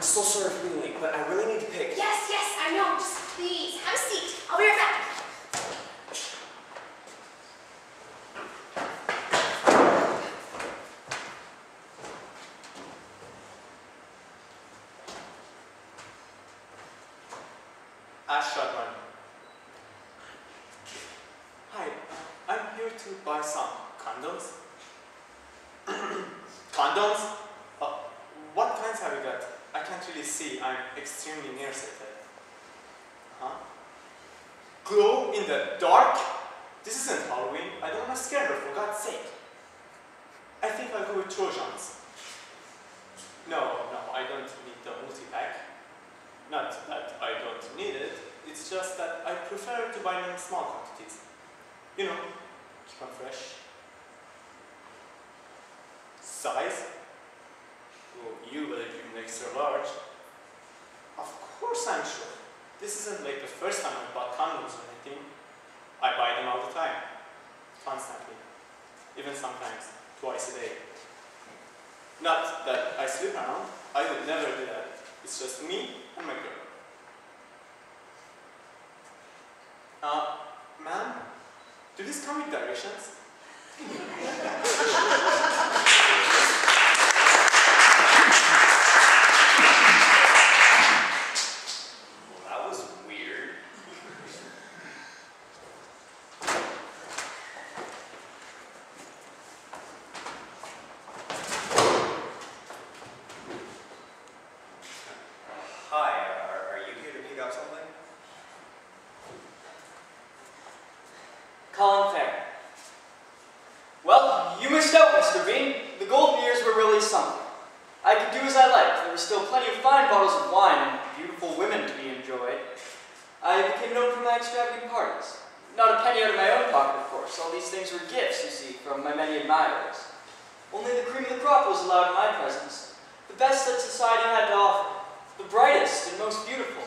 I'm so sorry for being late, but I really need to pick. Yes, yes, I know. Just please, have a seat. I'll be right back. Shotgun. Hi, I'm here to buy some condoms. Condoms? What kinds have you got? I can't really see. I'm extremely nearsighted. Glow in the dark? This isn't Halloween. I don't want to scare her, for God's sake. I think I'll go with Trojans. No, I don't need the multi-pack. Not that I don't need it. It's just that I prefer to buy them in small quantities. You know, keep them fresh. Size? Oh, you better give me extra large. Of course I'm sure. This isn't like the first time I bought condoms or anything. I buy them all the time. Constantly. Even sometimes twice a day. Not that I sleep around. I would never do that. It's just me and my girl. Ma'am, do these come with directions? Well, that was weird. Hi, are you here to pick up something? Colin Fair. Well, you missed out, Mr. Bean. The golden years were really something. I could do as I liked. There were still plenty of fine bottles of wine and beautiful women to be enjoyed. I became known for my extravagant parties. Not a penny out of my own pocket, of course. All these things were gifts, you see, from my many admirers. Only the cream of the crop was allowed in my presence. The best that society had to offer. The brightest and most beautiful.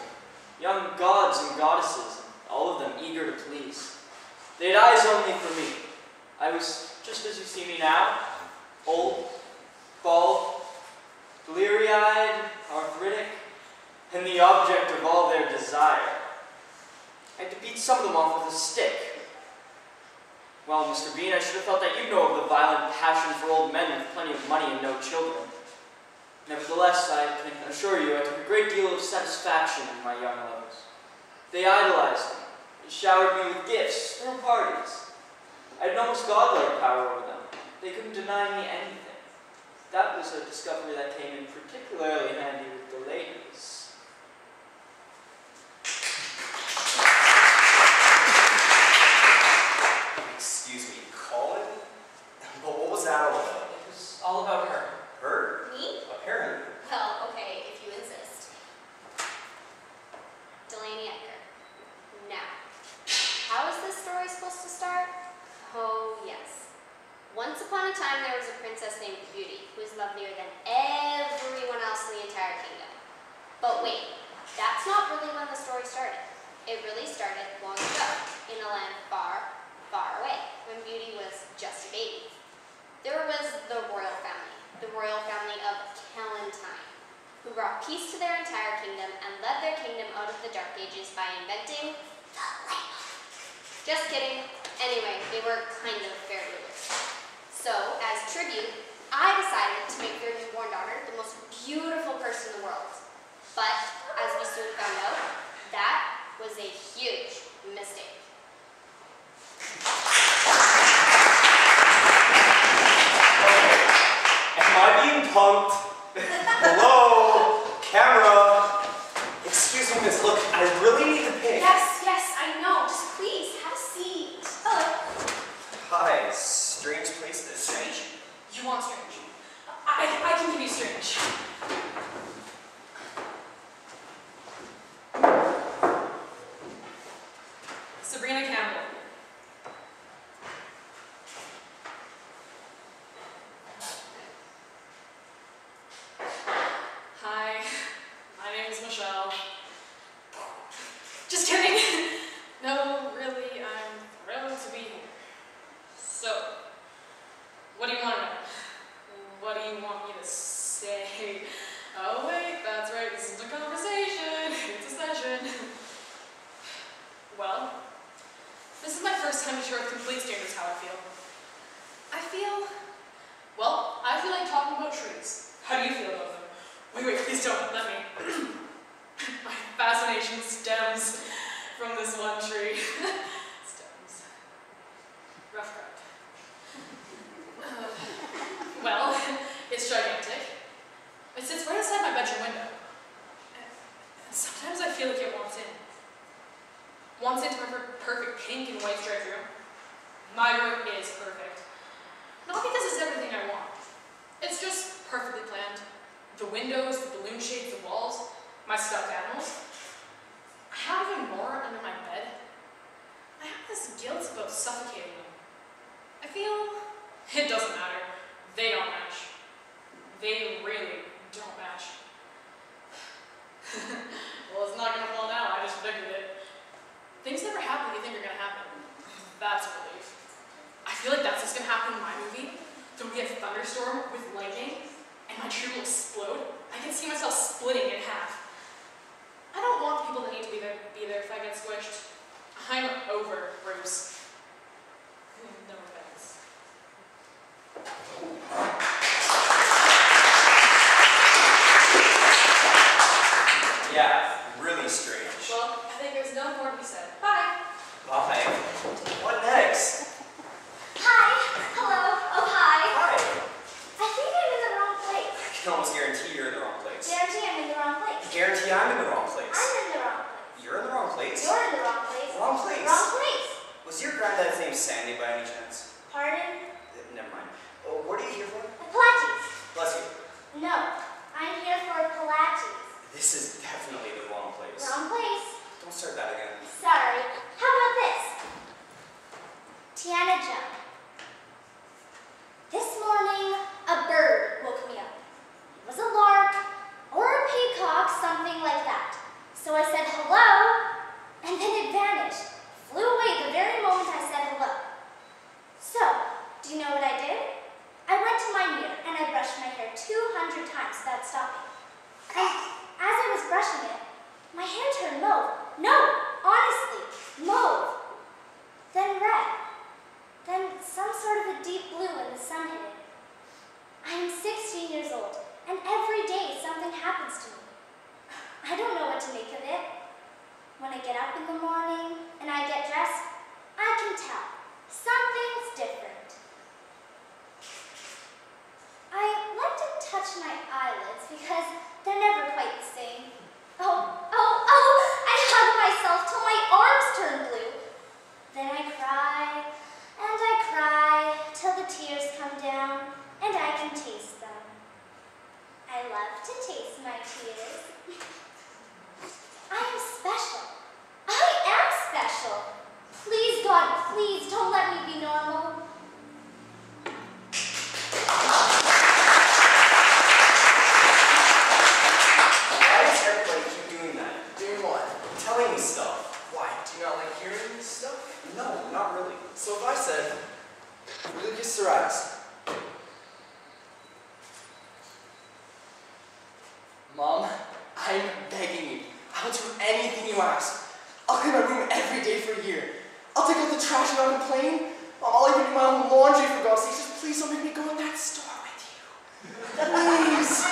Young gods and goddesses, all of them eager to please. They had eyes only for me. I was just as you see me now, old, bald, bleary-eyed, arthritic, and the object of all their desire. I had to beat some of them off with a stick. Well, Mr. Bean, I should have thought that you know of the violent passion for old men with plenty of money and no children. Nevertheless, I can assure you I took a great deal of satisfaction in my young lovers. They idolized me. They showered me with gifts, through parties. I had an almost godlike power over them. They couldn't deny me anything. That was a discovery that came in particularly handy with the ladies. Excuse me, Colin? But what was that all about? It was all about her. Her? Me? Apparently. Well, okay, if you insist. Delaney Edgar. Now, how is this story supposed to start? Oh, yes. Once upon a time, there was a princess named Beauty, who was lovelier than everyone else in the entire kingdom. But wait, that's not really when the story started. It really started long ago, in a land far, far away, when Beauty was just a baby. There was the royal family of Clementine, who brought peace to their entire kingdom and led their kingdom out of the Dark Ages by inventing the lamp. Just kidding. Anyway, they were kind of fair rulers. So, as tribute, I decided to make their newborn daughter the most beautiful person in the world. But, as we soon found out, that was a huge mistake. Am I being punked? Hello? Camera? Excuse me, miss. Look, I really need to pick. Yes, I know. Just please, have a seat. Hello. Hi. Strange place this. Strange? You want strange? I can give you strange. time to share with complete strangers how I feel. Well, I feel like talking about trees. How do you feel about them? Wait, please don't, let me. My fascination stems from this one tree. Stems. Rough crowd. Well, it's gigantic. It sits right outside my bedroom window. And sometimes I feel like it wants in. Wants into my perfect pink and white striped room. My room is perfect. Not because it's everything I want. It's just perfectly planned. The windows, the balloon shades, the walls, my stuffed animals. I have even more under my bed. I have this guilt about suffocating them. I feel it doesn't matter. They don't match. They really don't match. Well, it's not gonna fall now. I just figured it. Things never happen when you think are gonna happen. That's a relief. I feel like that's what's gonna happen in my movie. There'll be a thunderstorm with lightning, and my tree will explode. I can see myself splitting in half. I don't want the people that need to be there if I get squished. I'm over Bruce. No offense. Yeah, really strange. Well, I think there's no more to be said. Bye. Bye. What next? Hi. Hello. Oh, hi. Hi. I think I'm in the wrong place. I can almost guarantee you're in the wrong place. Guarantee I'm in the wrong place. Guarantee I'm in the wrong place. I'm in the wrong place. You're in the wrong place? You're in the wrong place. Wrong place. Wrong place. Was your granddad's name Sandy by any chance? Pardon? Never mind. Oh, what are you here for? The Pilates. Bless you. No, I'm here for Pilates. This is definitely the wrong place. Wrong place. Don't start that again. Sorry. How about this? Tiana Joe. This morning, a bird woke me up. It was a lark or a peacock, something like that. So I said hello, and then it vanished. Flew away the very moment I said hello. So, do you know what I did? I went to my mirror and I brushed my hair 200 times without stopping. And as I was brushing it, my hair turned mauve. No, honestly, mauve. Then red. Then some sort of a deep blue when the sun hit it. I am 16 years old, and every day something happens to me. I don't know what to make of it. When I get up in the morning and I get dressed, I can tell something's different. I like to touch my eyelids because they're never quite the same. Oh, I hug myself till my arms turn blue. Then I cry, and I cry till the tears come down and I can taste them. I love to taste my tears. I am special. I am special. Please, God, please don't let me be normal. Why does everybody keep doing that? Doing what? Telling me stuff. Why? Do you not like hearing this stuff? No, not really. So if I said, really kiss their eyes. Mom, I'm begging you. I'll do anything you ask. I'll clean my room every day for a year. I'll take out the trash and I'll complain. I'll even do my own laundry for God's sake. Just please don't make me go in that store with you. Please.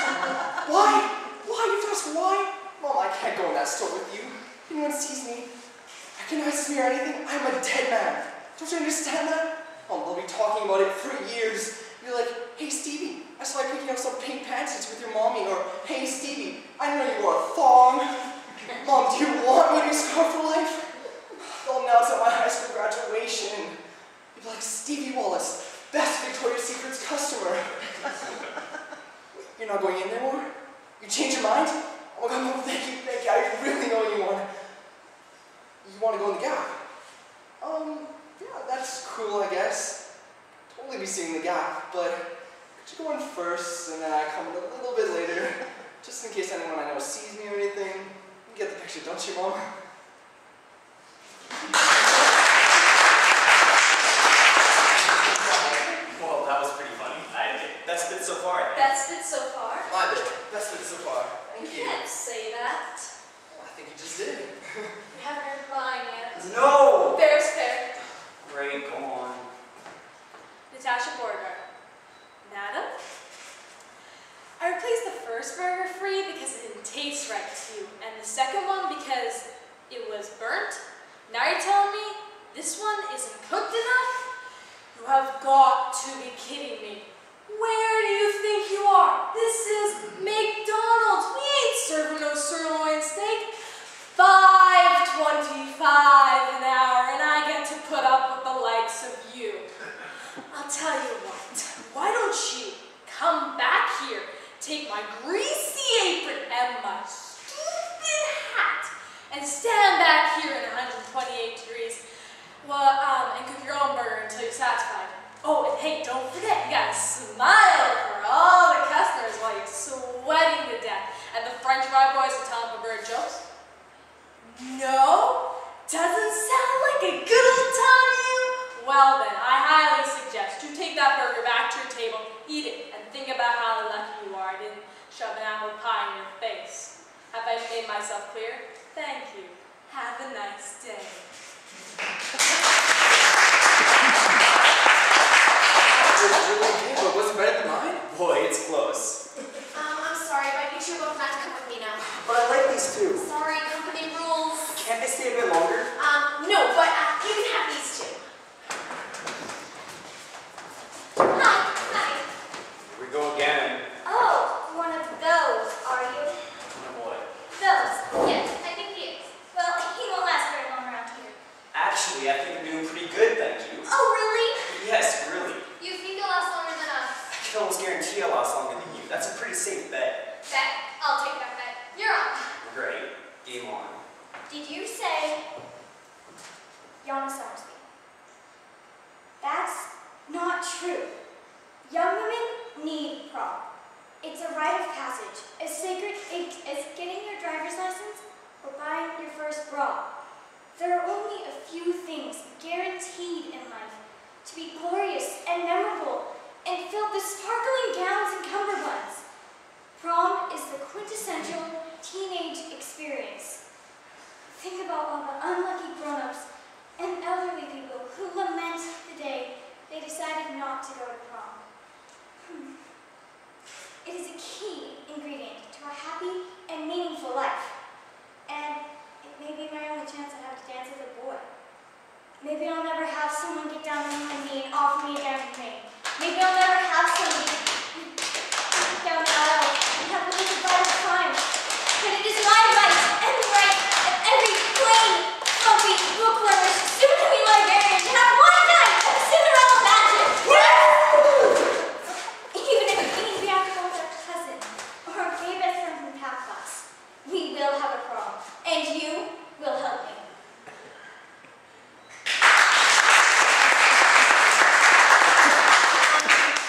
Why? Why? You have to ask why? Mom, I can't go in that store with you. Anyone sees me, recognizes me or anything, I'm a dead man. Don't you understand that? Mom, they'll be talking about it for years. You're like, hey Stevie, I saw you picking up some pink panties with your mommy, or hey Stevie, I know you wore a thong. Mom, do you want me to be scarred for life? They'll announce at my high school graduation. You'll be like, Stevie Wallace, best Victoria's Secret's customer. You're not going in there more? You changed your mind? Oh my God, no, thank you, I really know what you want. You want to go in the Gap? Yeah, that's cool, I guess. Totally be seeing the Gap, but could you go in first, and then I come in a little bit later, just in case anyone I know sees me or anything. You get the picture, don't you, Mom? Well, that was pretty funny. I admit. Best bit so far. That's it so far. My bit. Best bit so far. You Thank you. can't say that. Well, I think you just did. You haven't heard mine yet. No! Fair's fair. Great. burnt? Now you're telling me this one isn't cooked enough? You have got to be kidding me. Where do you think you are? This is McDonald's. We ain't serving no sirloin steak. $5.25 an hour, and I get to put up with the likes of you. I'll tell you what. Why don't you come back here, take my greasy apron and my stupid hat, and stand back here in 128 degrees, and cook your own burger until you're satisfied. Oh, and hey, don't forget, you gotta smile for all the customers while you're sweating to death. And the French fry boys are telling the bird jokes. No? Doesn't sound like a good old time to you? Well then, I highly suggest you take that burger back to your table, eat it, and think about how lucky you are I didn't shove an apple pie in your face. Have I made myself clear? Thank you. Have a nice day. It was really good, but was it better than mine? Boy, it's close. I'm sorry, but you two both have to come with me now. But I like these two. Sorry, company rules. Can't they stay a bit longer? No, but you can have these two. Hi. Here we go again. Oh, one of those, are you? What? Those. Yes, I think he is. Well, he won't last very long around here. Actually, I think I'm doing pretty good, thank you. Oh, really? Yes, really. You think you'll last longer than us? I can almost guarantee I'll last longer than you. That's a pretty safe bet. Bet. I'll take that bet. You're on. Great. Game on. Did you say Yana Summersby? That's not true. Young women need prom. It's a rite of passage, as sacred as getting your driver's license or buying your first bra. There are only a few things guaranteed in life to be glorious and memorable and fill the sparkling gowns and cummerbunds. Prom is the quintessential teenage experience. Think about all the unlucky grown-ups and elderly people who lament the day they decided not to go to prom. It is a key ingredient to a happy and meaningful life. And it may be my only chance I have to dance with a boy. Maybe I'll never have someone get down on my knee and offer me a diamond ring. Maybe I'll never have somebody walk down the aisle and have a little bite of time. But it is my right and the right of every plain, fluffy bookworm soon-to-be librarian to have one night of Cinderella magic. Even if it means we have to go with our cousin or our gay best friend from the past class, we will have a prom, and you will help me.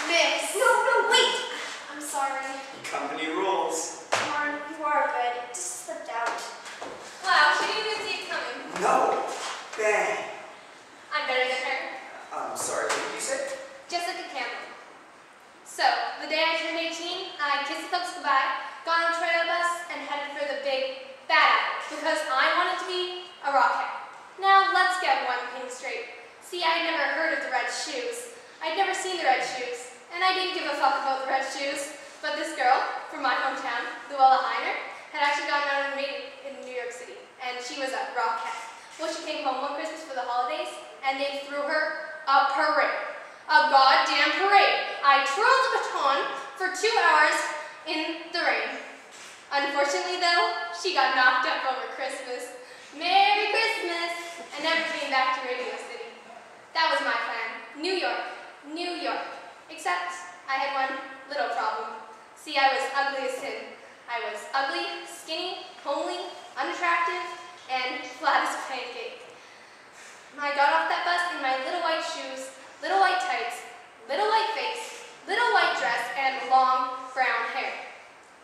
Miss. No, wait! I'm sorry. Company rules. Marn, you are good. It just slipped out. Wow, she didn't even see it coming. No. Bang. I'm better than her. I'm sorry, what did you say? Jessica Campbell. So, the day I turned 18, I kissed the folks goodbye, got on a trailer bus, and headed for the big bad apple because I wanted to be a rockhead. Now, let's get one thing straight. See, I had never heard of the red shoes. I'd never seen the red shoes, and I didn't give a fuck about the red shoes. But this girl from my hometown, Luella Heiner, had actually gone out and made it in New York City, and she was a rockhead. Well, she came home one Christmas for the holidays, and they threw her a parade. A goddamn parade. I twirled the baton for 2 hours in the rain. Unfortunately, though, she got knocked up over Christmas. Merry Christmas! And never came back to Radio City. That was my plan. New York. New York. Except I had one little problem. See, I was ugly as sin. I was ugly, skinny, homely, unattractive, and flat as a pancake. I got off that bus in my little white shoes, little white tights, little white face, little white dress, and long brown hair.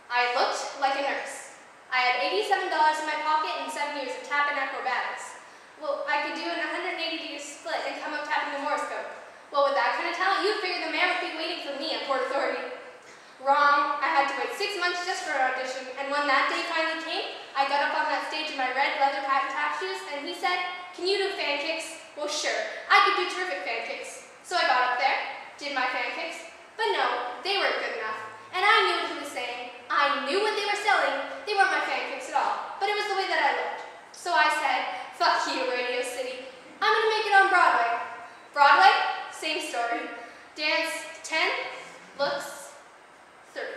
I looked like a nurse. I had $87 in my pocket and 7 years of tap and acrobatics. Well, I could do an 180-degree split and come up tapping the Morse code. Well, with that kind of talent, you'd figure the man would be waiting for me at Port Authority. Wrong. I had to wait 6 months just for an audition, and when that day finally came, I got up on that stage in my red leather patent tap shoes, and he said, "Can you do fan kicks?" Well, sure. I could do terrific fan kicks. So I got up there, did my fan kicks, but no, they weren't good enough. And I knew what he was saying. I knew what they were selling. They weren't my fan kicks at all, but it was the way that I looked. So I said, Fuck you, Radio City. I'm gonna make it on Broadway. Broadway, same story. Dance 10, looks 30.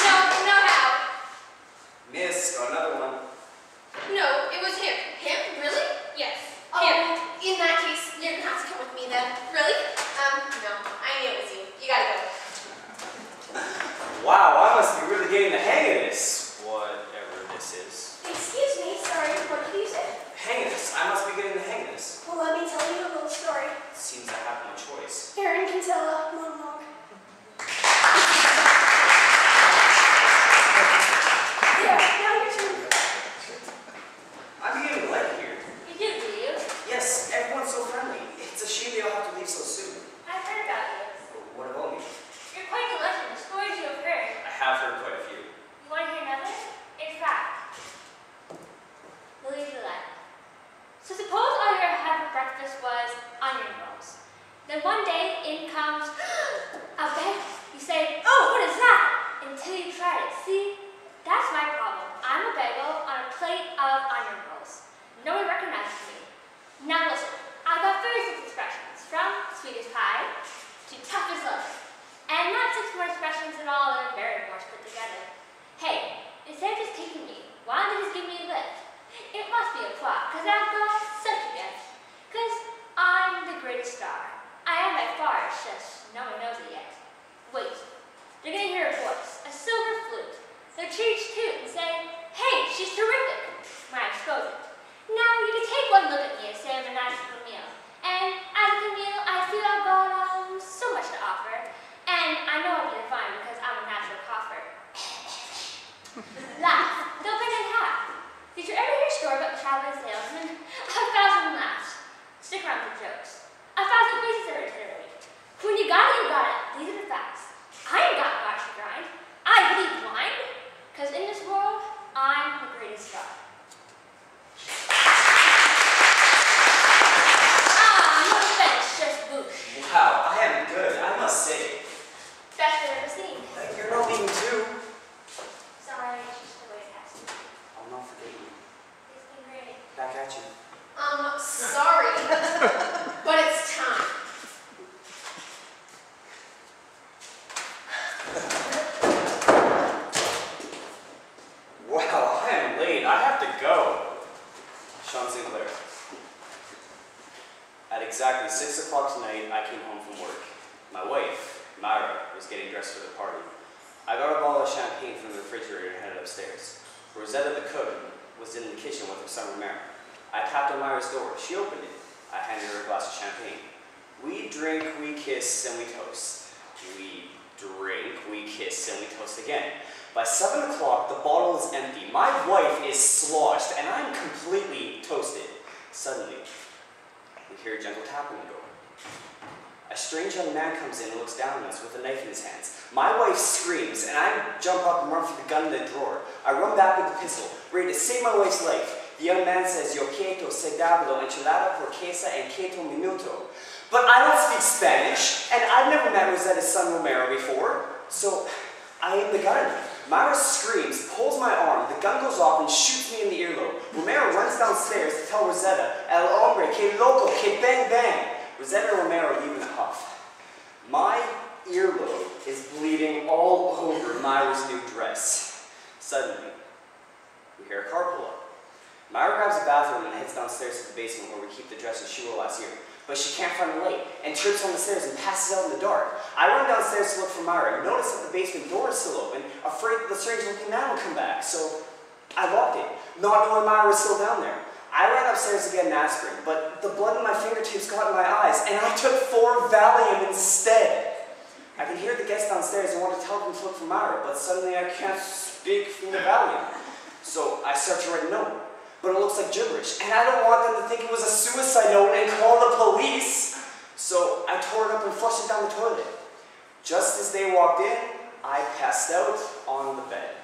No how. Miss, got another one. No, it was him. Him? Really? Yes. Him. In that case, you're gonna have to come with me then. Really? No. I knew it was you. You gotta go. Wow, I must be really getting the hang of this. Whatever this is. Excuse me, sorry, what did you say? Hang of this. I must be getting the hang of this. Well, let me tell you a little story. Seems I have no choice. Aaron can tell a monologue. Yeah, now your turn. I'm beginning to like it here. You do, do you? Yes, everyone's so friendly. It's a shame they all have to leave so soon. I've heard about you. What about me? You're quite the legend. The stories you have heard. I have heard quite a few. You want to hear another? In fact, Lily Gillette. So suppose all you ever had for breakfast was onion rolls. Then one day in comes a bagel. You say, oh, what is that? Until you try it. See? That's my problem. I'm a bagel on a plate of onion rolls. No one recognizes me. Now listen, I've got 36 expressions, from sweet as pie to tough as love. And not 6 more expressions at all that are very much put together. Hey, instead of just taking me, why don't you just give me a lift? It must be a plot, because I've got such a gift. Because I'm the greatest star. I am by far, it's just no one knows it yet. Wait, you're gonna hear a voice, a silver flute. They'll cheers too and say, hey, she's terrific. When I expose it. Now you can take one look at me and say I'm a nice little meal. And as a meal, I feel I've got so much to offer. And I know I'll be defined because I'm a natural cougher. Laugh. They'll break in half. Did you ever hear a story about a traveling salesman? 1,000 laughs. Stick around for jokes. 1,000 faces every itinerary. When you got it, you got it. These are the facts. I ain't got much to grind. I bleed blind. Because in this world, I'm the greatest star. No offense, just boosh. Wow, I am good, I must say. Best I've ever seen. You're not being too. Sorry, it's just the way it has to be. I'll not forget you. It's been great. Back at you. Sorry, but it's time. Wow, I am late. I have to go. Sean Sinclair. At exactly 6 o'clock tonight, I came home from work. My wife, Myra, was getting dressed for the party. I got a bottle of champagne from the refrigerator and headed upstairs. Rosetta, the cook, was in the kitchen with her son Romero. I tapped on Myra's door. She opened it. I handed her a glass of champagne. We drink, we kiss, and we toast. We drink, we kiss, and we toast again. By 7 o'clock, the bottle is empty. My wife is sloshed, and I'm completely toasted. Suddenly, we hear a gentle tap on the door. A strange young man comes in and looks down at us with a knife in his hands. My wife screams, and I jump up and run for the gun in the drawer. I run back with the pistol, ready to save my wife's life. The young man says, yo quiero cebado, enchilada, porquesa, and quieto minuto. But I don't speak Spanish, and I've never met Rosetta's son Romero before, so I aim the gun. Myra screams, pulls my arm, the gun goes off and shoots me in the earlobe. Romero runs downstairs to tell Rosetta, el hombre, que loco, que bang bang. Rosetta and Romero leave in a huff. My earlobe is bleeding all over Myra's new dress. Suddenly, we hear a car pull up. Myra grabs a bathroom and heads downstairs to the basement where we keep the dresses she wore last year. But she can't find the light and trips on the stairs and passes out in the dark. I run downstairs to look for Myra and notice that the basement door is still open, afraid that the strange-looking man will come back. So I locked it, not knowing Myra was still down there. I ran upstairs to get an aspirin, but the blood in my fingertips got in my eyes, and I took 4 Valium instead. I can hear the guests downstairs and want to tell them to look for Myra, but suddenly I can't speak from the Valium. So I start to write a note. But it looks like gibberish, and I don't want them to think it was a suicide note and call the police. So I tore it up and flushed it down the toilet. Just as they walked in, I passed out on the bed.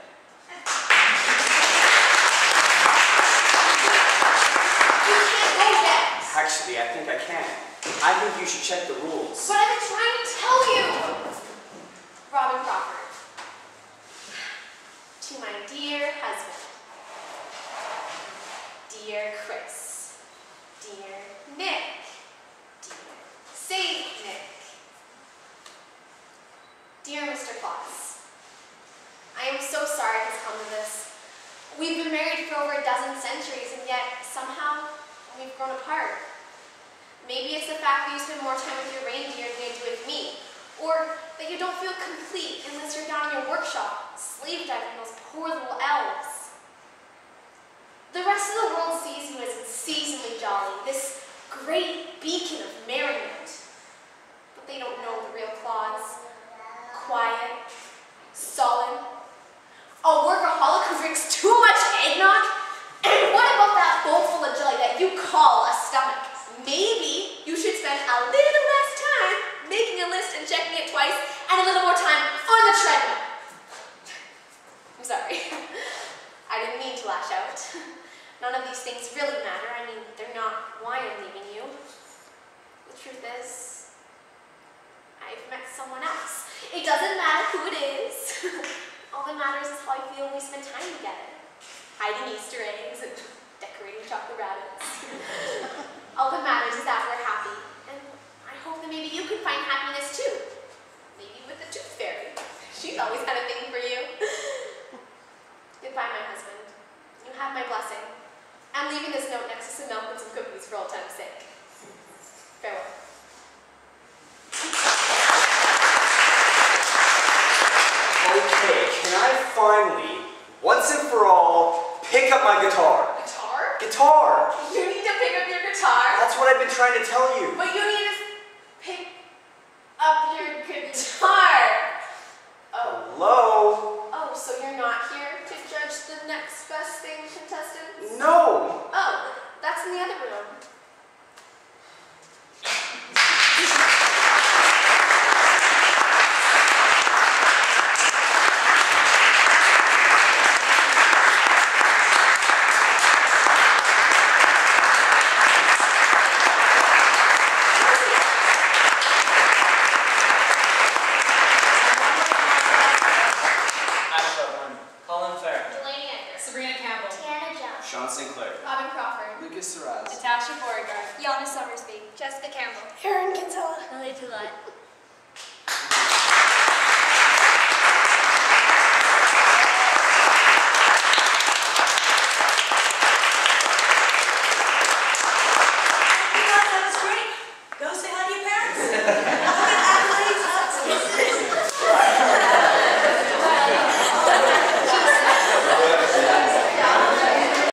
You can't go yet. Actually, I think I can. I think you should check the rules. But I've been trying to tell you. Robin Crawford. To my dear husband. Dear Chris. Dear Nick. Dear Saint Nick. Dear Mr. Claus. I am so sorry it has come to this. We've been married for over a dozen centuries, and yet somehow we've grown apart. Maybe it's the fact that you spend more time with your reindeer than you do with me, or that you don't feel complete unless you're down in your workshop, slave driving those poor little elves. The rest of the world sees you as unceasingly jolly, this great beacon of merriment. But they don't know the real Claus. Quiet, sullen, a workaholic who drinks too much eggnog? And what about that bowl full of jelly that you call a stomach? Maybe you should spend a little less time making a list and checking it twice, and a little more time on the treadmill. I'm sorry. I didn't mean to lash out. None of these things really matter. I mean, they're not why I'm leaving you. The truth is, I've met someone else. It doesn't matter who it is. All that matters is how I feel when we spend time together. Hiding Easter eggs and decorating chocolate rabbits. All that matters is that we're happy. And I hope that maybe you can find happiness too. Maybe with the Tooth Fairy. She's always had a thing for you. Goodbye, my husband. You have my blessing. I'm leaving this note next to some milk and some cookies for old time's sake. Farewell. Okay, can I finally, once and for all, pick up my guitar? Guitar? Guitar! You need to pick up your guitar. That's what I've been trying to tell you. But you need to pick up your guitar. Oh. Hello? Oh, so you're not here to judge the next best thing contestants? No! Oh, that's in the other room. Lucas Saraz. Natasha Beauregard. Yana Summersby. Jessica Campbell. Erin Kinsella. Lily Toulette.